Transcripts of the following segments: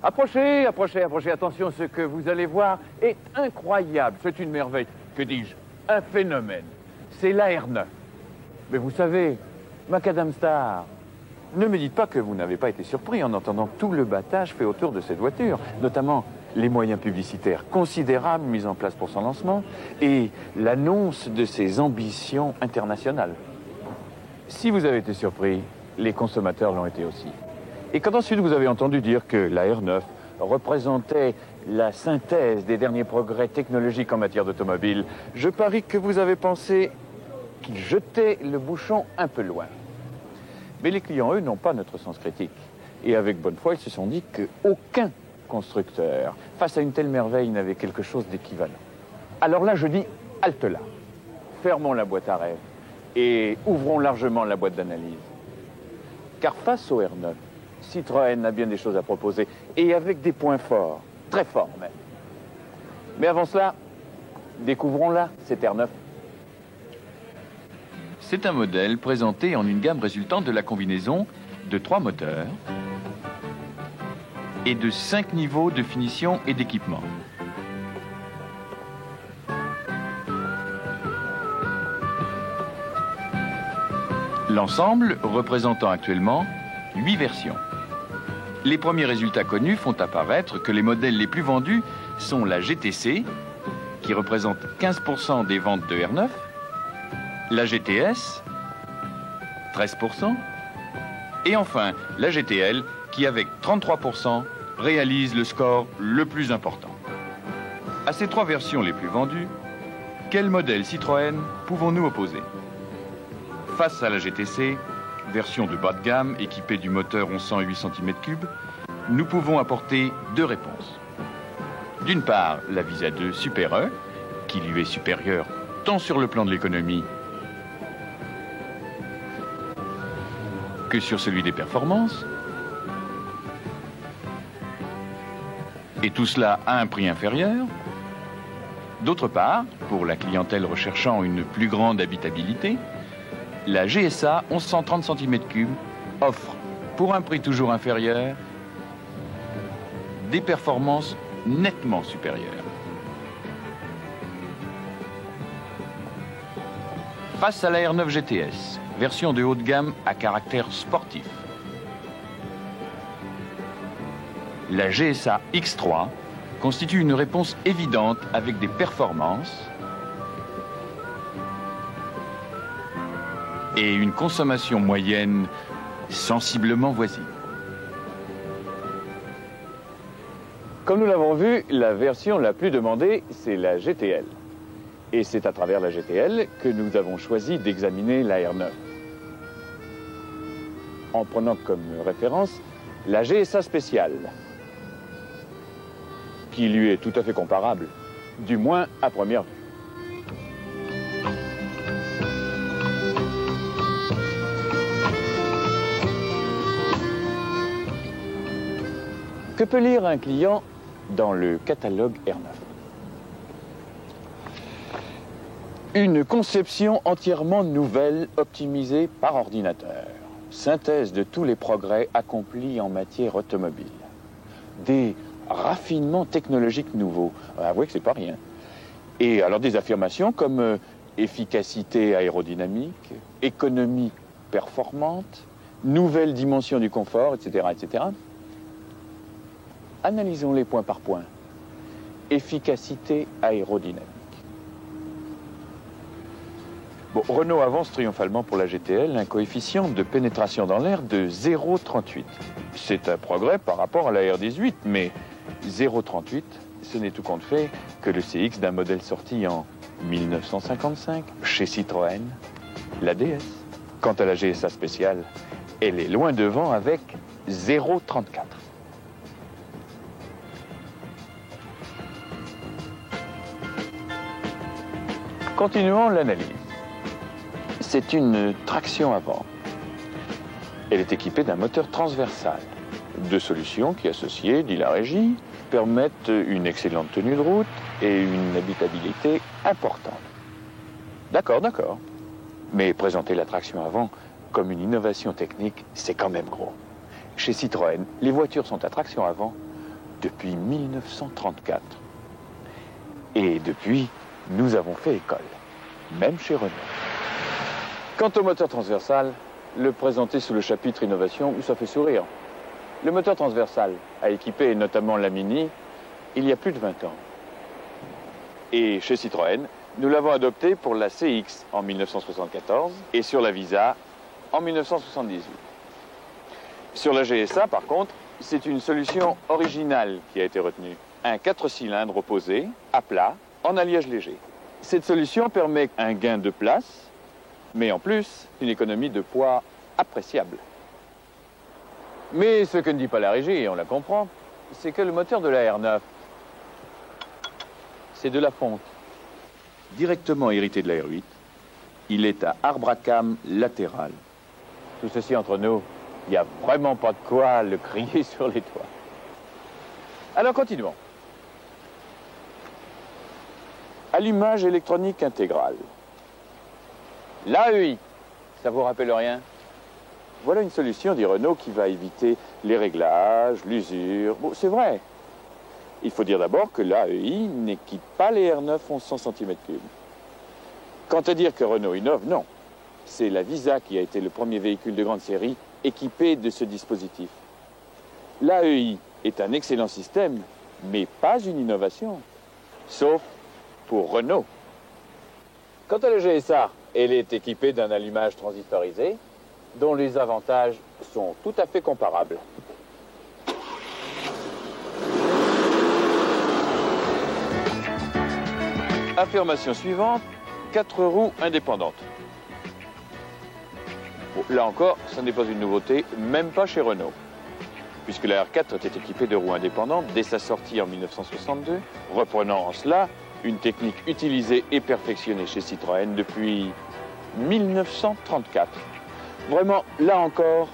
Approchez, approchez, approchez. Attention, ce que vous allez voir est incroyable. C'est une merveille. Que dis-je? Un phénomène. C'est l'AR9. Mais vous savez, Macadam Star, ne me dites pas que vous n'avez pas été surpris en entendant tout le battage fait autour de cette voiture, notamment les moyens publicitaires considérables mis en place pour son lancement et l'annonce de ses ambitions internationales. Si vous avez été surpris, les consommateurs l'ont été aussi. Et quand ensuite vous avez entendu dire que la R9 représentait la synthèse des derniers progrès technologiques en matière d'automobile, je parie que vous avez pensé qu'il jetait le bouchon un peu loin. Mais les clients, eux, n'ont pas notre sens critique. Et avec bonne foi, ils se sont dit qu'aucun constructeur, face à une telle merveille, n'avait quelque chose d'équivalent. Alors là, je dis, halte là. Fermons la boîte à rêves et ouvrons largement la boîte d'analyse. Car face au R9, Citroën a bien des choses à proposer, et avec des points forts, très forts même. Mais avant cela, découvrons-la, cette R9. C'est un modèle présenté en une gamme résultant de la combinaison de 3 moteurs et de 5 niveaux de finition et d'équipement. L'ensemble représentant actuellement 8 versions. Les premiers résultats connus font apparaître que les modèles les plus vendus sont la GTC, qui représente 15% des ventes de R9, la GTS, 13%, et enfin la GTL, qui avec 33% réalise le score le plus important. À ces 3 versions les plus vendues, quel modèle Citroën pouvons-nous opposer? Face à la GTC, version de bas de gamme équipée du moteur 1108 cm3, nous pouvons apporter 2 réponses. D'une part, la Visa 2 Super E, qui lui est supérieure tant sur le plan de l'économie que sur celui des performances, et tout cela à un prix inférieur. D'autre part, pour la clientèle recherchant une plus grande habitabilité, la GSA 1130 cm3 offre, pour un prix toujours inférieur, des performances nettement supérieures. Face à la R9 GTS, version de haut de gamme à caractère sportif, la GSA X3 constitue une réponse évidente avec des performances et une consommation moyenne sensiblement voisine. Comme nous l'avons vu, la version la plus demandée, c'est la GTL. Et c'est à travers la GTL que nous avons choisi d'examiner la R9. En prenant comme référence la GSA spéciale, qui lui est tout à fait comparable, du moins à première vue. Que peut lire un client dans le catalogue R9? Une conception entièrement nouvelle, optimisée par ordinateur. Synthèse de tous les progrès accomplis en matière automobile. Des raffinements technologiques nouveaux. Avouez que c'est pas rien. Et alors des affirmations comme efficacité aérodynamique, économie performante, nouvelle dimension du confort, etc., etc. Analysons-les point par point. Efficacité aérodynamique. Bon, Renault avance triomphalement pour la GTL un coefficient de pénétration dans l'air de 0,38. C'est un progrès par rapport à la R18, mais 0,38, ce n'est tout compte fait que le CX d'un modèle sorti en 1955 chez Citroën, la DS. Quant à la GSA spéciale, elle est loin devant avec 0,34. Continuons l'analyse. c'est une traction avant. Elle est équipée d'un moteur transversal. Deux solutions qui, associées, dit la régie, permettent une excellente tenue de route et une habitabilité importante. D'accord, d'accord. Mais présenter la traction avant comme une innovation technique, c'est quand même gros. Chez Citroën, les voitures sont à traction avant depuis 1934. Et depuis, nous avons fait école, même chez Renault. Quant au moteur transversal, le présenter sous le chapitre innovation, ça fait sourire. Le moteur transversal a équipé notamment la Mini il y a plus de 20 ans. Et chez Citroën, nous l'avons adopté pour la CX en 1974 et sur la Visa en 1978. Sur la GSA, par contre, c'est une solution originale qui a été retenue. Un 4 cylindres opposé, à plat, en alliage léger. Cette solution permet un gain de place, mais en plus, une économie de poids appréciable. Mais ce que ne dit pas la régie, et on la comprend, c'est que le moteur de la R9, c'est de la fonte. Directement hérité de la R8, il est à arbre à cames latéral. Tout ceci entre nous, il n'y a vraiment pas de quoi le crier sur les toits. Alors continuons. Allumage électronique intégral. L'AEI, ça vous rappelle rien? Voilà une solution, dit Renault, qui va éviter les réglages, l'usure. Bon, c'est vrai. Il faut dire d'abord que l'AEI n'équipe pas les R9 1100 cm3. Quant à dire que Renault innove, non. C'est la Visa qui a été le premier véhicule de grande série équipé de ce dispositif. L'AEI est un excellent système, mais pas une innovation. Sauf pour Renault. Quant à la GSA, elle est équipée d'un allumage transistorisé, dont les avantages sont tout à fait comparables. Affirmation suivante, 4 roues indépendantes. Bon, là encore, ce n'est pas une nouveauté, même pas chez Renault. Puisque la R4 était équipée de roues indépendantes dès sa sortie en 1962, reprenant en cela une technique utilisée et perfectionnée chez Citroën depuis 1934. Vraiment, là encore,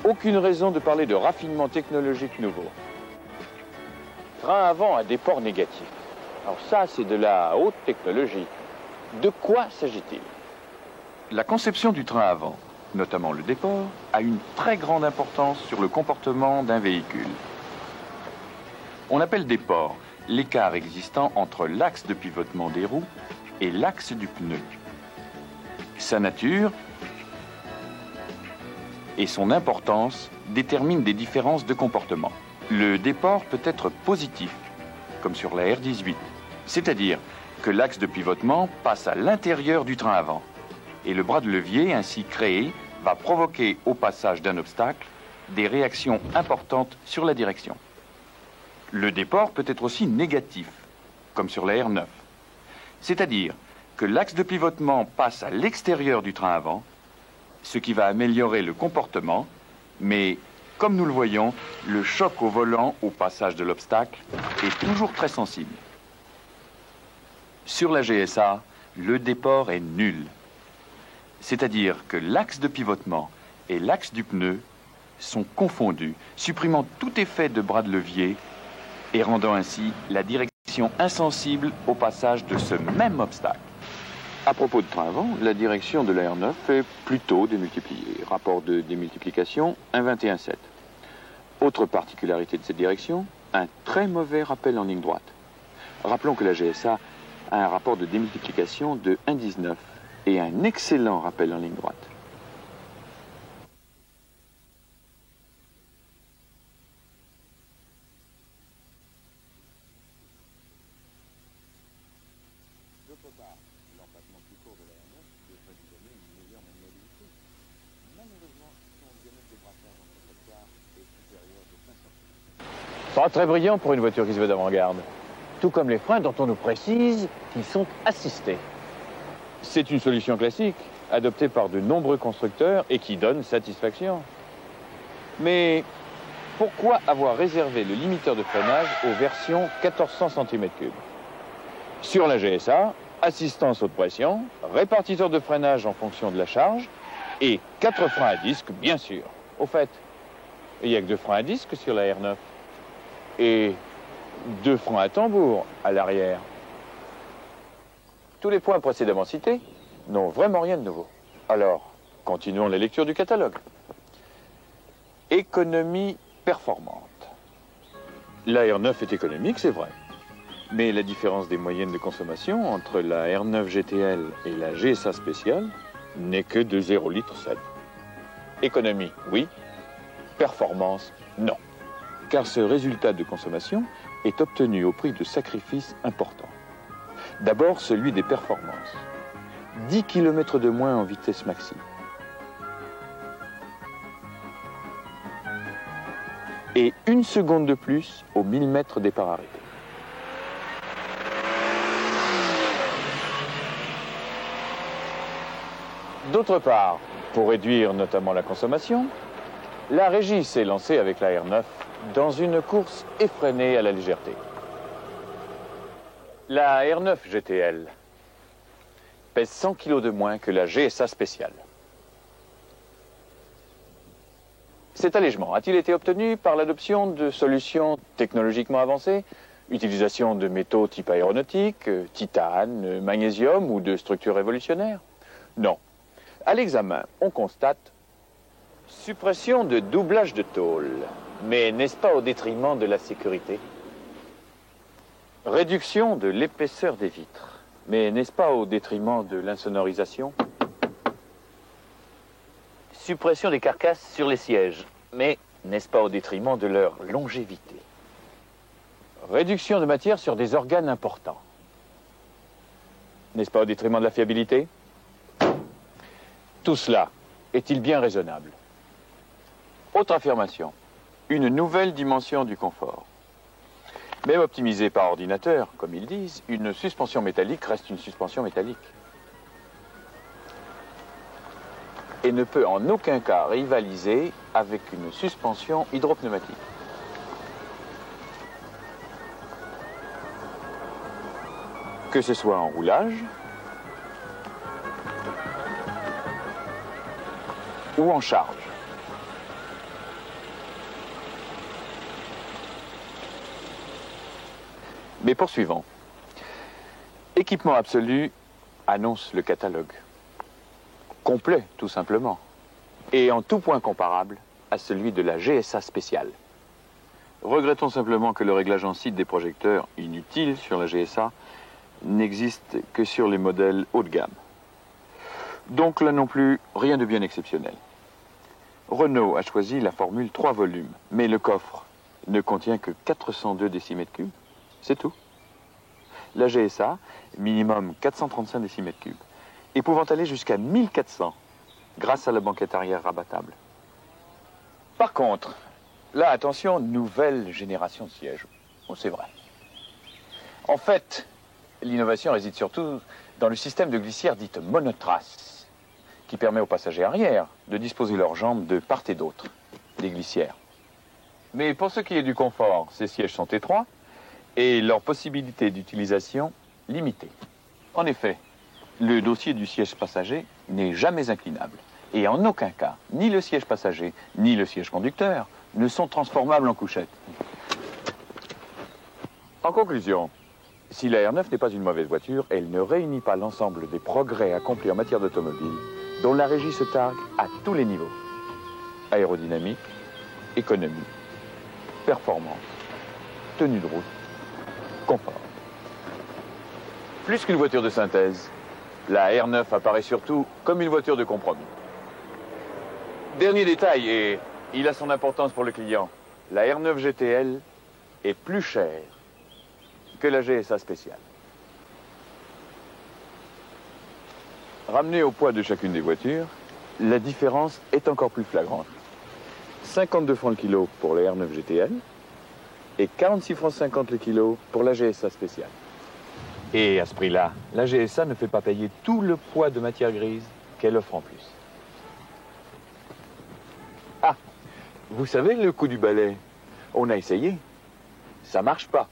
aucune raison de parler de raffinement technologique nouveau. Train avant à déport négatif. Alors ça, c'est de la haute technologie. De quoi s'agit-il? La conception du train avant, notamment le déport, a une très grande importance sur le comportement d'un véhicule. On appelle déport l'écart existant entre l'axe de pivotement des roues et l'axe du pneu. Sa nature et son importance déterminent des différences de comportement. Le déport peut être positif, comme sur la R18, c'est-à-dire que l'axe de pivotement passe à l'intérieur du train avant, et le bras de levier ainsi créé va provoquer au passage d'un obstacle des réactions importantes sur la direction. Le déport peut être aussi négatif, comme sur la R9, c'est-à-dire que l'axe de pivotement passe à l'extérieur du train avant, ce qui va améliorer le comportement, mais comme nous le voyons, le choc au volant au passage de l'obstacle est toujours très sensible. Sur la GSA, le déport est nul. C'est-à-dire que l'axe de pivotement et l'axe du pneu sont confondus, supprimant tout effet de bras de levier et rendant ainsi la direction insensible au passage de ce même obstacle. À propos de train avant, la direction de la R9 est plutôt démultipliée. Rapport de démultiplication 1,21,7. Autre particularité de cette direction, un très mauvais rappel en ligne droite. Rappelons que la GSA a un rapport de démultiplication de 1,19 et un excellent rappel en ligne droite. D'autre part, l'emplacement plus court de la R9 devrait lui donner une meilleure maniabilité. Malheureusement, son diamètre de braquage entre cette gare est supérieur de 5 cm. Pas très brillant pour une voiture qui se veut d'avant-garde. Tout comme les freins dont on nous précise qu'ils sont assistés. C'est une solution classique, adoptée par de nombreux constructeurs et qui donne satisfaction. Mais pourquoi avoir réservé le limiteur de freinage aux versions 1400 cm3? Sur la GSA, assistance haute pression, répartiteur de freinage en fonction de la charge et 4 freins à disque, bien sûr. Au fait, il n'y a que 2 freins à disque sur la R9 et 2 freins à tambour à l'arrière. Tous les points précédemment cités n'ont vraiment rien de nouveau. Alors, continuons la lecture du catalogue. Économie performante. La R9 est économique, c'est vrai. Mais la différence des moyennes de consommation entre la R9 GTL et la GSA spéciale n'est que de 0,7 litres. Économie, oui. Performance, non. Car ce résultat de consommation est obtenu au prix de sacrifices importants. D'abord, celui des performances. 10 km de moins en vitesse maxi. Et 1 seconde de plus aux 1000 mètres départ arrêté. D'autre part, pour réduire notamment la consommation, la régie s'est lancée avec la R9 dans une course effrénée à la légèreté. La R9 GTL pèse 100 kg de moins que la GSA spéciale. Cet allègement a-t-il été obtenu par l'adoption de solutions technologiquement avancées, utilisation de métaux type aéronautique, titane, magnésium ou de structures révolutionnaires? Non. À l'examen, on constate suppression de doublage de tôle, mais n'est-ce pas au détriment de la sécurité? Réduction de l'épaisseur des vitres, mais n'est-ce pas au détriment de l'insonorisation? Suppression des carcasses sur les sièges, mais n'est-ce pas au détriment de leur longévité? Réduction de matière sur des organes importants, n'est-ce pas au détriment de la fiabilité? Tout cela est-il bien raisonnable? Autre affirmation, une nouvelle dimension du confort. Même optimisée par ordinateur, comme ils disent, une suspension métallique reste une suspension métallique. Et ne peut en aucun cas rivaliser avec une suspension hydropneumatique. Que ce soit en roulage ou en charge. Mais poursuivons. Équipement absolu annonce le catalogue. Complet, tout simplement. Et en tout point comparable à celui de la GSA spéciale. Regrettons simplement que le réglage en site des projecteurs, inutile sur la GSA, n'existe que sur les modèles haut de gamme. Donc là non plus, rien de bien exceptionnel. Renault a choisi la formule 3 volumes, mais le coffre ne contient que 402 décimètres cubes. C'est tout. La GSA, minimum 435 décimètres cubes, et pouvant aller jusqu'à 1400 grâce à la banquette arrière rabattable. Par contre, là, attention, nouvelle génération de sièges. Oh, c'est vrai. En fait, l'innovation réside surtout dans le système de glissière dite monotrace, qui permet aux passagers arrière de disposer leurs jambes de part et d'autre des glissières. Mais pour ce qui est du confort, ces sièges sont étroits et leurs possibilités d'utilisation limitées. En effet, le dossier du siège passager n'est jamais inclinable. Et en aucun cas, ni le siège passager, ni le siège conducteur ne sont transformables en couchette. En conclusion, si la R9 n'est pas une mauvaise voiture, elle ne réunit pas l'ensemble des progrès accomplis en matière d'automobile, dont la régie se targue à tous les niveaux. Aérodynamique, économie, performance, tenue de route, confort. Plus qu'une voiture de synthèse, la R9 apparaît surtout comme une voiture de compromis. Dernier détail, et il a son importance pour le client, la R9 GTL est plus chère que la GSA spéciale. Ramené au poids de chacune des voitures, la différence est encore plus flagrante. 52 francs le kilo pour la R9 GTL et 46 francs 50 le kilo pour la GSA spéciale. Et à ce prix-là, la GSA ne fait pas payer tout le poids de matière grise qu'elle offre en plus. Ah, vous savez le coup du balai? On a essayé, ça marche pas.